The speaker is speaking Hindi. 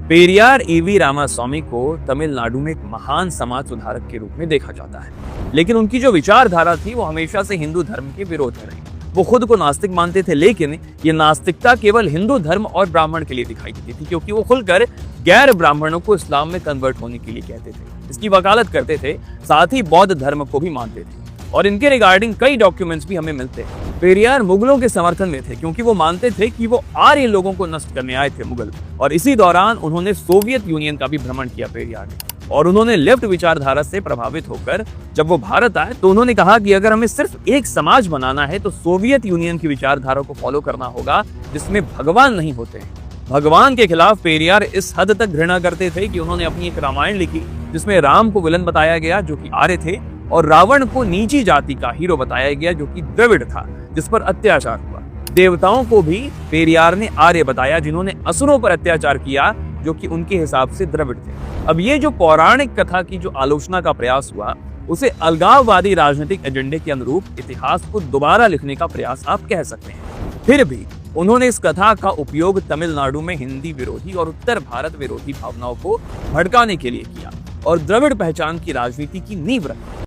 पेरियार ईवी रामास्वामी को तमिलनाडु में एक महान समाज सुधारक के रूप में देखा जाता है, लेकिन उनकी जो विचारधारा थी वो हमेशा से हिंदू धर्म के विरोध में रही। वो खुद को नास्तिक मानते थे, लेकिन ये नास्तिकता केवल हिंदू धर्म और ब्राह्मण के लिए दिखाई देती थी, क्योंकि वो खुलकर गैर ब्राह्मणों को इस्लाम में कन्वर्ट होने के लिए कहते थे, इसकी वकालत करते थे, साथ ही बौद्ध धर्म को भी मानते थे और इनके रिगार्डिंग कई डॉक्यूमेंट्स भी हमें मिलते हैं। पेरियार मुगलों के समर्थन में थे, क्योंकि वो मानते थे कि वो आर्य लोगों को नष्ट करने आए थे मुगल, और इसी दौरान उन्होंने सोवियत यूनियन का भी भ्रमण किया पेरियार ने, और उन्होंने लेफ्ट विचारधारा से प्रभावित होकर जब वो भारत आए तो उन्होंने कहा कि अगर हमें सिर्फ एक समाज बनाना है तो सोवियत यूनियन की विचारधारा को फॉलो करना होगा, जिसमें भगवान नहीं होते हैं। भगवान के खिलाफ पेरियार इस हद तक घृणा करते थे कि उन्होंने अपनी एक रामायण लिखी, जिसमें राम को विलन बताया गया जो कि आर्य थे, और रावण को नीची जाति का हीरो बताया गया जो कि द्रविड़ था, जिस पर अत्याचार हुआ। देवताओं को भी पेरियार ने आर्य बताया, जिन्होंने असुरों पर अत्याचार किया, जो कि उनके हिसाब से द्रविड़ थे। अब ये जो पौराणिक कथा की जो आलोचना का प्रयास हुआ, उसे अलगाववादी राजनीतिक एजेंडे के अनुरूप इतिहास को दोबारा लिखने का प्रयास आप कह सकते हैं। फिर भी उन्होंने इस कथा का उपयोग तमिलनाडु में हिंदी विरोधी और उत्तर भारत विरोधी भावनाओं को भड़काने के लिए किया और द्रविड़ पहचान की राजनीति की नींव रखी।